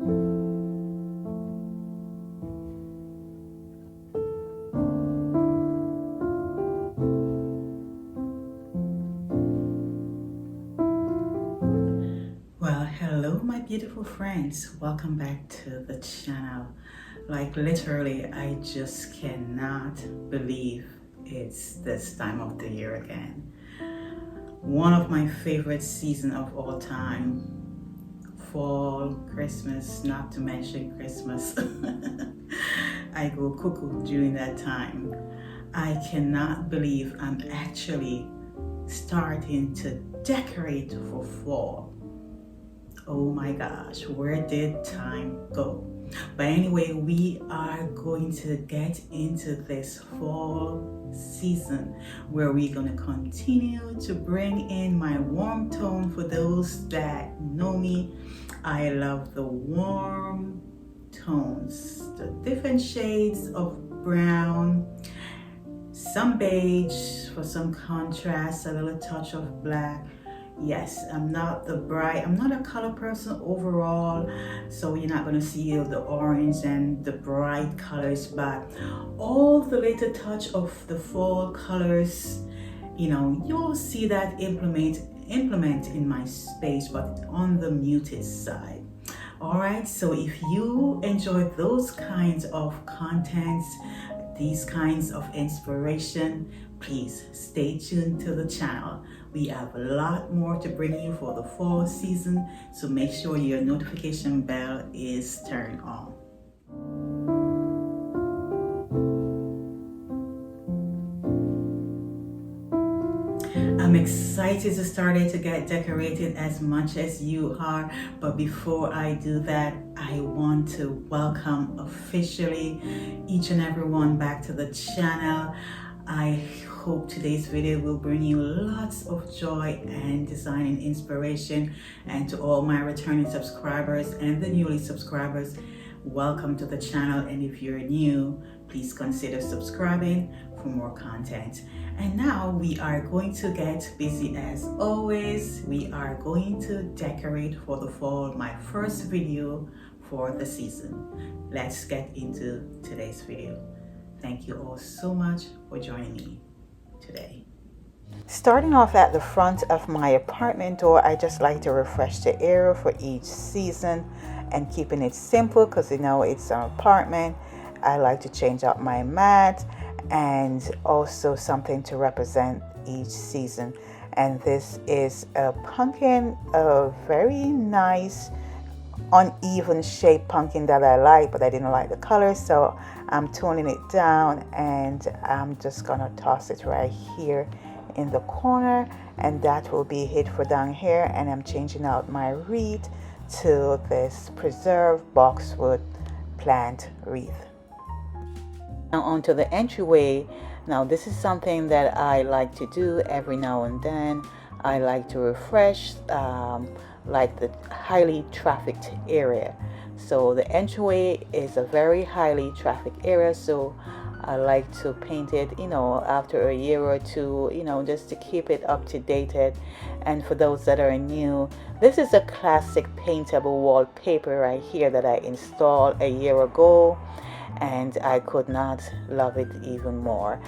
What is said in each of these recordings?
Well, hello my beautiful friends, welcome back to the channel. Like literally, I just cannot believe it's this time of the year again. One of my favorite seasons of all time. Fall, Christmas, not to mention Christmas. I go cuckoo during that time. I cannot believe I'm actually starting to decorate for fall. Oh my gosh, where did time go? But anyway, we are going to get into this fall season where we're going to continue to bring in my warm tone. For those that know me, I love the warm tones, the different shades of brown, some beige for some contrast, a little touch of black. Yes, I'm not a color person overall, so you're not going to see the orange and the bright colors, but all the little touch of the fall colors, you'll see that implement in my space, but on the muted side. All right, so if you enjoy those kinds of contents, these kinds of inspiration, please stay tuned to the channel. We have a lot more to bring you for the fall season, so make sure your notification bell is turned on. I'm excited to start to get decorated as much as you are, but before I do that, I want to welcome officially each and everyone back to the channel. I hope today's video will bring you lots of joy and design inspiration. And to all my returning subscribers and the newly subscribers, welcome to the channel. And if you're new, please consider subscribing for more content. And now we are going to get busy as always. We are going to decorate for the fall, my first video for the season. Let's get into today's video. Thank you all so much for joining me today. Starting off at the front of my apartment door, I just like to refresh the area for each season and keeping it simple because it's an apartment. I like to change up my mat and also something to represent each season. And this is a pumpkin, a very nice uneven shaped pumpkin that I like, but I didn't like the color, so I'm toning it down and I'm just gonna toss it right here in the corner, and that will be it for down here. And I'm changing out my wreath to this preserved boxwood plant wreath. Now onto the entryway. Now this is something that I like to do every now and then. I like to refresh like the highly trafficked area. So the entryway is a very highly trafficked area, so I like to paint it after a year or two, just to keep it up to date. And for those that are new, this is a classic paintable wallpaper right here that I installed a year ago, and I could not love it even more.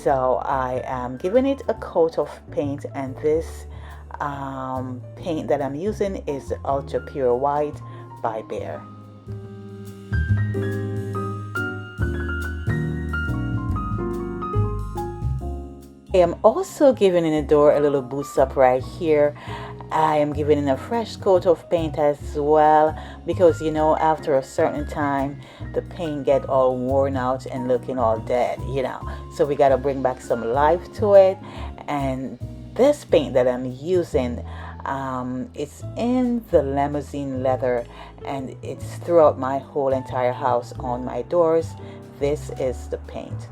So I am giving it a coat of paint, and this paint that I'm using is Ultra Pure White by Bear. I am also giving in the door a little boost up right here. I am giving it a fresh coat of paint as well, because after a certain time the paint get all worn out and looking all dead, so we got to bring back some life to it. And this paint that I'm using, it's in the limousine leather, and it's throughout my whole entire house on my doors. This is the paint.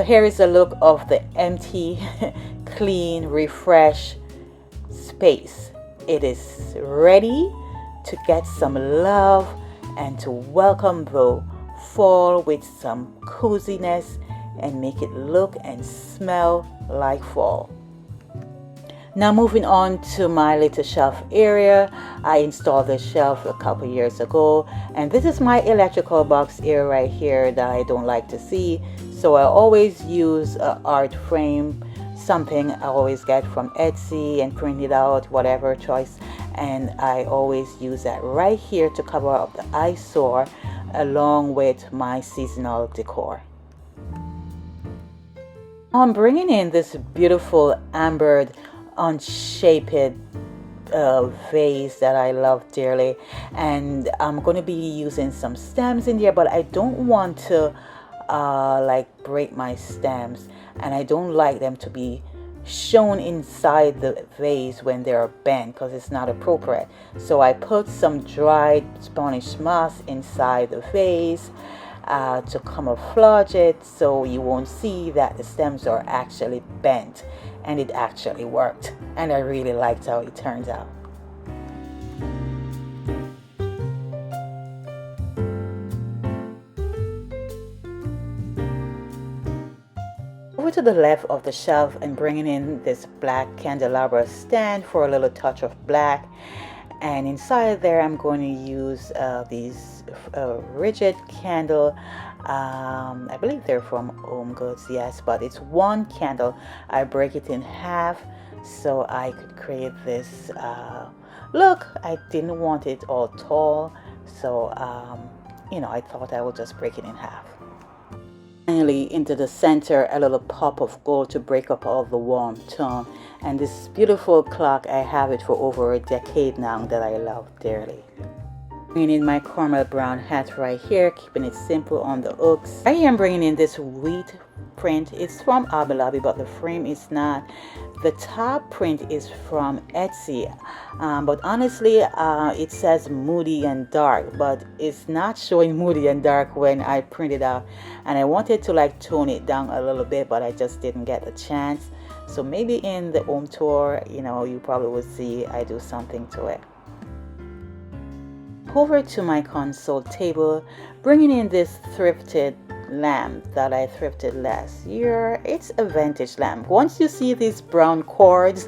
Here is a look of the empty, clean, refreshed space. It is ready to get some love and to welcome the fall with some coziness and make it look and smell like fall. Now moving on to my little shelf area. I installed this shelf a couple years ago, and this is my electrical box area right here that I don't like to see. So I always use an art frame, something I always get from Etsy and print it out, whatever choice. And I always use that right here to cover up the eyesore along with my seasonal decor. Now I'm bringing in this beautiful ambered unshaped vase that I love dearly, and I'm going to be using some stems in there, but I don't want to like break my stems, and I don't like them to be shown inside the vase when they're bent because it's not appropriate. So I put some dried Spanish moss inside the vase to camouflage it, so you won't see that the stems are actually bent. And it actually worked, and I really liked how it turns out. Over to the left of the shelf and bringing in this black candelabra stand for a little touch of black, and inside there I'm going to use these rigid candle. I believe they're from Home Goods, yes, but it's one candle. I break it in half so I could create this look. I didn't want it all tall, so I thought I would just break it in half. Finally, into the center, a little pop of gold to break up all the warm tone. And this beautiful clock, I have it for over a decade now, that I love dearly. Bringing in my caramel brown hat right here, keeping it simple on the hooks. Right here I'm bringing in this wheat print. It's from Hobby Lobby, but the frame is not. The top print is from Etsy, but honestly it says moody and dark, but it's not showing moody and dark when I print it out, and I wanted to like tone it down a little bit, but I just didn't get a chance. So maybe in the home tour, you probably will see I do something to it. Over to my console table, bringing in this thrifted lamp that I thrifted last year. It's a vintage lamp. Once you see these brown cords,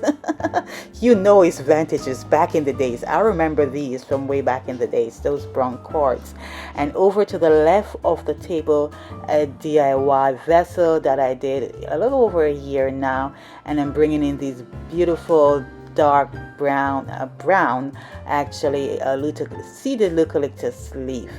you know it's vintage. It's back in the days. I remember these from way back in the days, those brown cords. And over to the left of the table, a DIY vessel that I did a little over a year now, and I'm bringing in these beautiful dark brown, actually seeded eucalyptus leaf.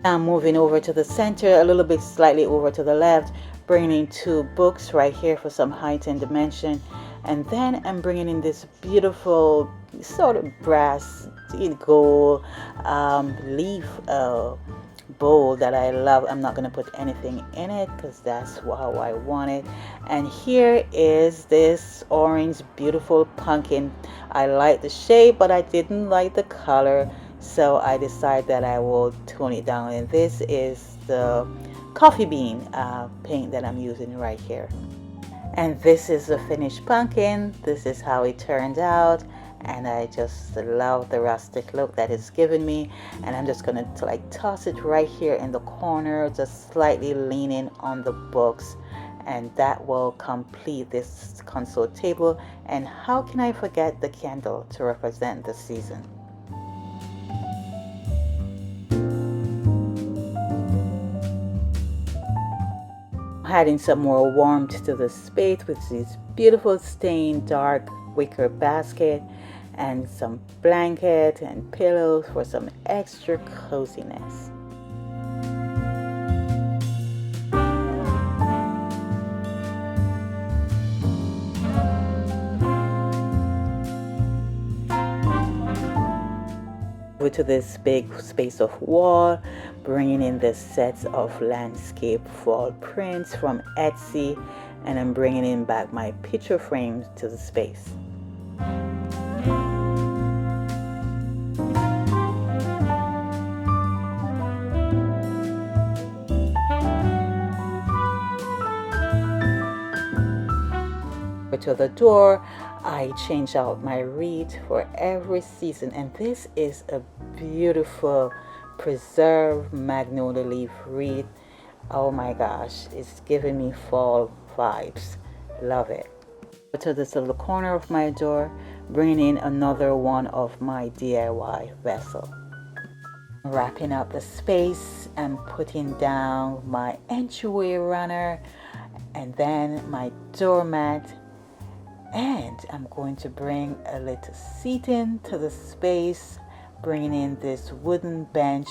Now moving over to the center, a little bit slightly over to the left, bringing in two books right here for some height and dimension, and then I'm bringing in this beautiful sort of brass gold leaf bowl that I love. I'm not going to put anything in it because that's how I want it. And here is this orange beautiful pumpkin. I like the shape, but I didn't like the color, so I decided that I will tone it down, and this is the coffee bean paint that I'm using right here. And this is the finished pumpkin. This is how it turned out, and I just love the rustic look that it's given me. And I'm just gonna like toss it right here in the corner, just slightly leaning on the books, and that will complete this console table. And how can I forget the candle to represent the season? Adding some more warmth to the space with this beautiful stained dark wicker basket and some blanket and pillows for some extra coziness. To this big space of wall, bringing in the sets of landscape fall prints from Etsy, and I'm bringing in back my picture frames to the space. To the door, I change out my wreath for every season, and this is a beautiful preserved magnolia leaf wreath. Oh my gosh, it's giving me fall vibes. Love it. To this little corner of my door, bringing in another one of my DIY vessel. Wrapping up the space and putting down my entryway runner and then my doormat, and I'm going to bring a little seating to the space, bringing in this wooden bench.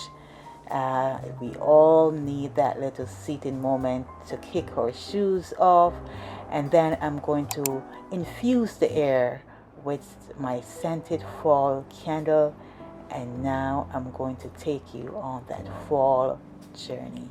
We all need that little seating moment to kick our shoes off, and then I'm going to infuse the air with my scented fall candle, and now I'm going to take you on that fall journey.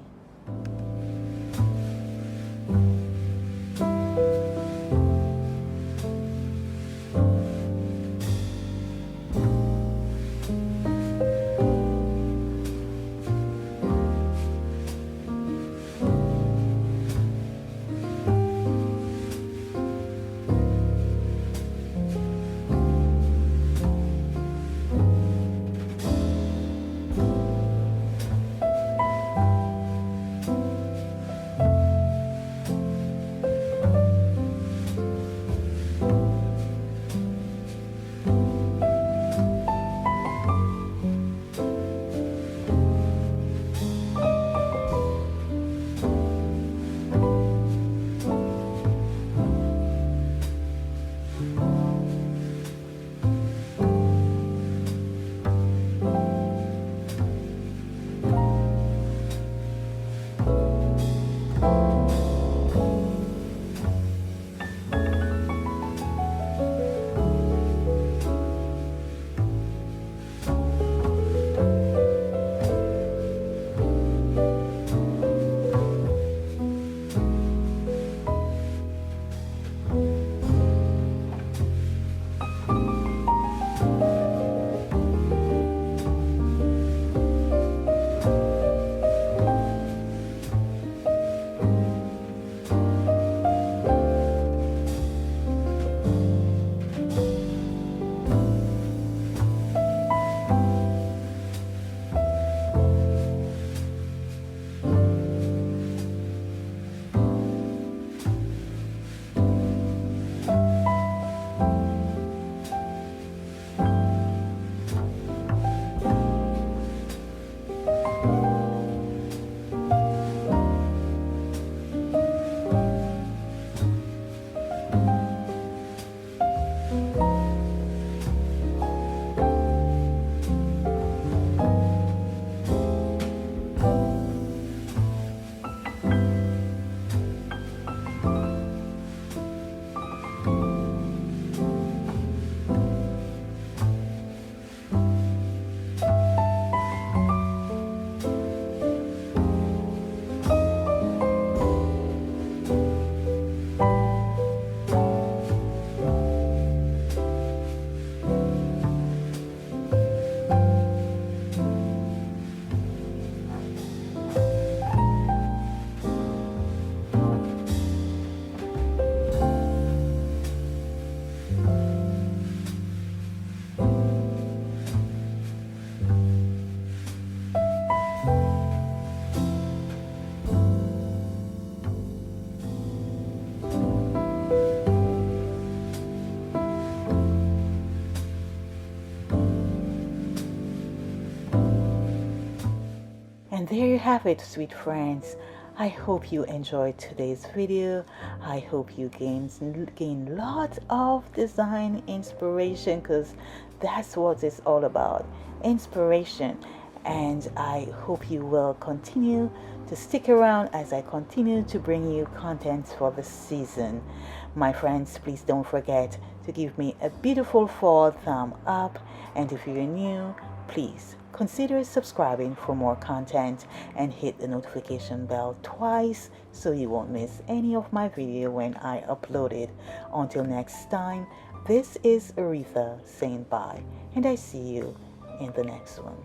And there you have it, sweet friends. I hope you enjoyed today's video. I hope you gain lots of design inspiration, because that's what it's all about, inspiration. And I hope you will continue to stick around as I continue to bring you content for the season. My friends, please don't forget to give me a beautiful fall thumb up, and if you're new, please consider subscribing for more content and hit the notification bell twice so you won't miss any of my video when I upload it. Until next time, this is Aretha saying bye, and I see you in the next one.